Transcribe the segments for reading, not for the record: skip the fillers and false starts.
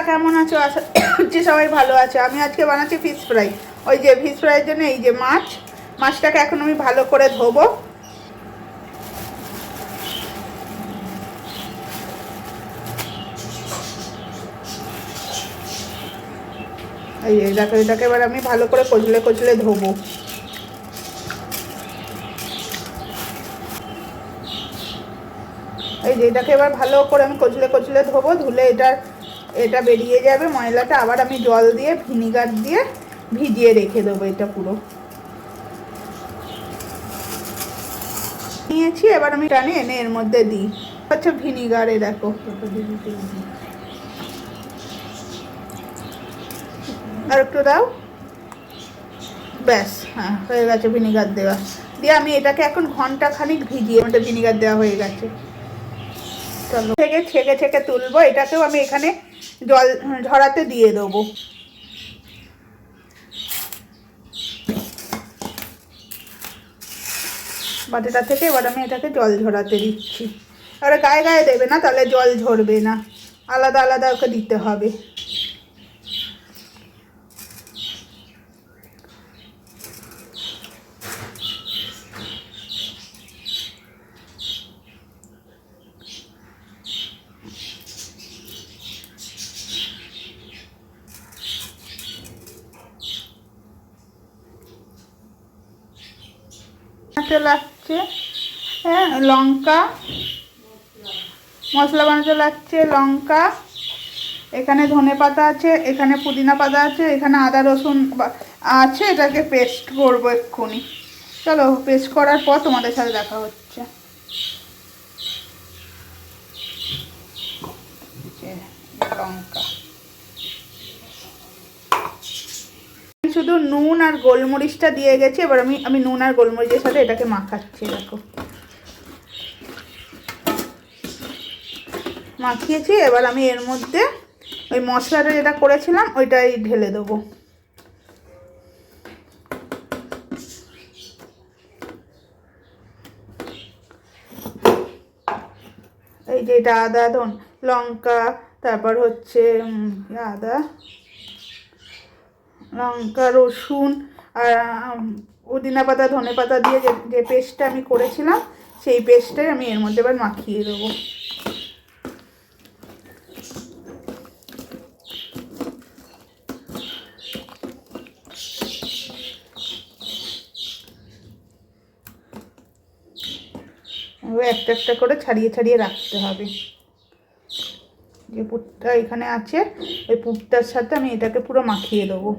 কেমন আছো? আশা করছি সবাই ভালো আছে। আমি আজকে বানাচ্ছি ফিশ ফ্রাই। ওই যে ফিশ ফ্রাইয়ের জন্য এই যে মাছটাকে এখন আমি ভালো করে ধোবো। এই যে এটাকে এবার আমি ভালো করে কচলে কচলে ধোবো। এই যে এটাকে এবার ভালো করে আমি কচলে কচলে ধোবো। ধুলে এটা বেরিয়ে যাবে ময়লাটা। আবার আমি জল দিয়ে ভিনিগার দিয়ে ভিজিয়ে রেখে দেবো। এটা পুরো নিয়েছি। এবার আমি টানে এনে এর মধ্যে দিই। আচ্ছা ভিনিগারে দেখো আর একটু দাও। ব্যাস, হ্যাঁ হয়ে গেছে ভিনিগার দেওয়া। দিয়ে আমি এটাকে এখন ঘন্টা খানিক ভিজিয়ে, ওটা ভিনিগার দেওয়া হয়ে গেছে। চলো থেকে ছেঁকে ছেঁকে তুলবো। এটাকেও আমি এখানে জল ঝরাতে দিয়ে দেবো। বাটিটা থেকে এবার আমি এটাকে জল ঝরাতে দিচ্ছি। আর গায়ে গায়ে দেবে না, তাহলে জল ঝরবে না, আলাদা আলাদা ওকে দিতে হবে। চলে আসছে, হ্যাঁ লঙ্কা মশলা বানাতে লাগছে। লঙ্কা, এখানে ধনে পাতা আছে, এখানে পুদিনা পাতা আছে, এখানে আদা রসুন আছে। এটাকে পেস্ট করবো এক্ষুনি। চলো পেস্ট করার পর তোমাদের সাথে দেখা হচ্ছে। লঙ্কা, শুধু নুন আর গোলমরিচটা দিয়ে গেছি। এবার আমি নুন আর গোলমরিচের সাথে এটাকে মাখাচ্ছি। দেখো মাখিয়েছি। এবার আমি এর মধ্যে ওই মশলাটা যেটা করেছিলাম ওইটাই ঢেলে দেবো। এই যে এটা আদা, লঙ্কা, তারপর হচ্ছে আদা লঙ্কা রসুন আর পুদিনা পাতা ধনে পাতা দিয়ে যে পেস্টটা আমি করেছিলাম, সেই পেস্টটাই আমি এর মধ্যে এবার মাখিয়ে দেবো। একটা একটা করে ছাড়িয়ে ছাড়িয়ে রাখতে হবে। যে পুরটা এখানে আছে ওই পুরটার সাথে আমি এটাকে পুরো মাখিয়ে দেবো।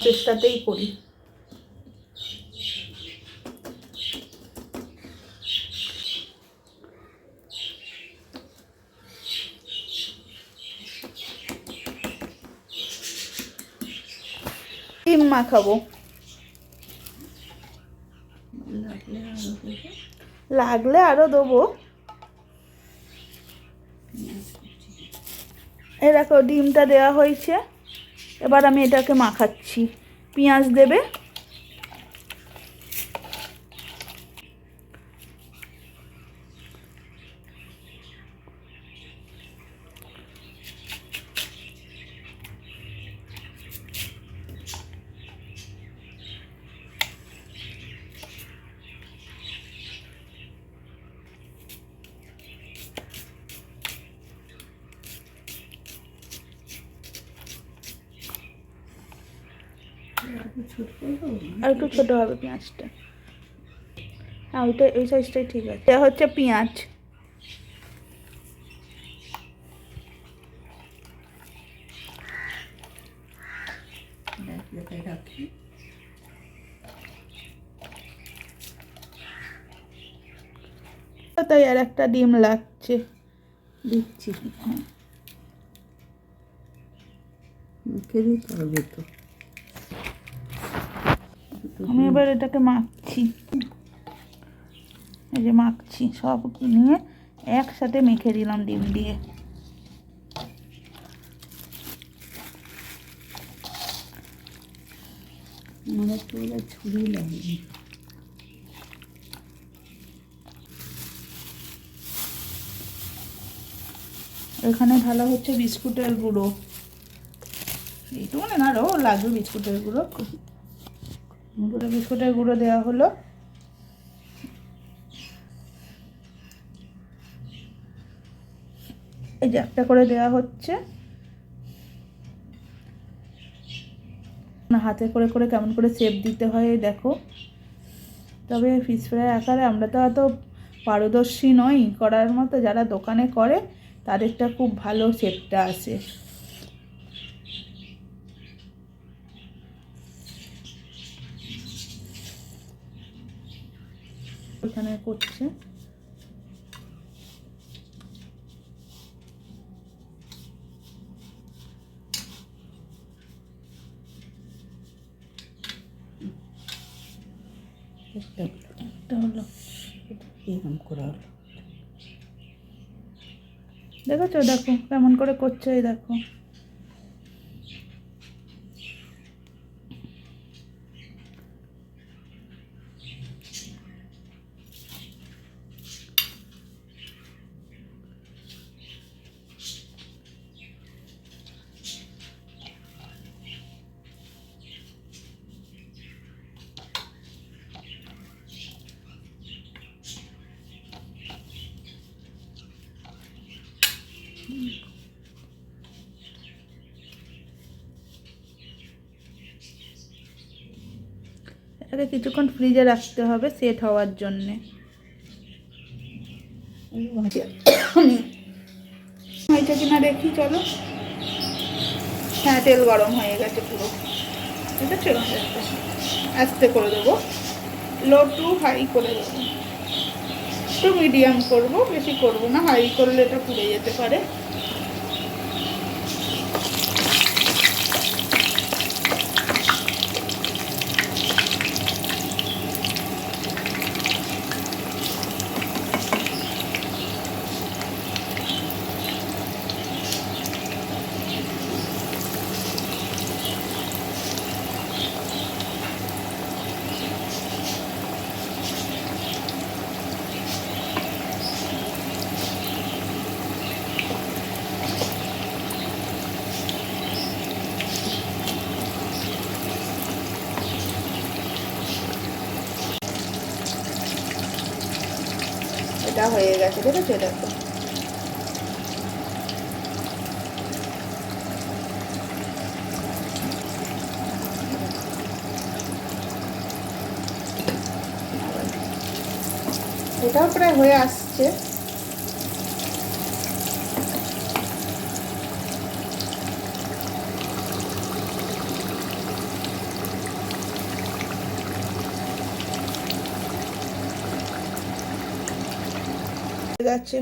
চেষ্টাতেই করি। ডিম মাখাবো, লাগলে আরো দেবো। এই দেখো ডিমটা দেওয়া হয়েছে। এবার আমি এটাকে মাখাচ্ছি। পেঁয়াজ দেবে, আর একটু ছোটো হবে পেঁয়াজটা। হ্যাঁ ওই সাইজটাই ঠিক আছে। এটা হচ্ছে পেঁয়াজ। তাই আর একটা ডিম লাগছে, দিচ্ছি। আমি এবার এটাকে মাখছি। এই যে মাখছি, সব নিয়ে একসাথে মেখে দিলাম ডিম দিয়ে। আমাদের তো ছুরি লাগবে। এখানে ঢালা হচ্ছে বিস্কুটের গুঁড়ো, এইটুকু না আরও লাগবে বিস্কুটের গুঁড়ো। বিস্কুটের গুঁড়ো দেওয়া হলো। এই যে একটা করে দেওয়া হচ্ছে, হাতে করে করে কেমন করে শেপ দিতে হয় দেখো। তবে ফিশ ফ্রাই আকারে আমরা তো এত পারদর্শী নই করার মতো, যারা দোকানে করে তাদেরটা খুব ভালো শেপটা আসে। এখানে করছে একটা হলো এরকম করা হলো। দেখেছো, দেখো কেমন করে করছে, এই দেখো। এটাকে কিছুক্ষণ ফ্রিজে রাখতে হবে সেট হওয়ার জন্যে। হয়েছে কিনা দেখি, চলো। হ্যাঁ, তেল গরম হয়ে গেছে পুরো, ঠিক আছে। আস্তে করে দেবো, লো টু হাই করে দেবো, একটু মিডিয়াম করবো, বেশি করবো না, হাই করলে এটা পুড়ে যেতে পারে। এটা হয়ে গেছে, দেখেছো, দেখো। এটাও প্রায় হয়ে আসছে। গেছে।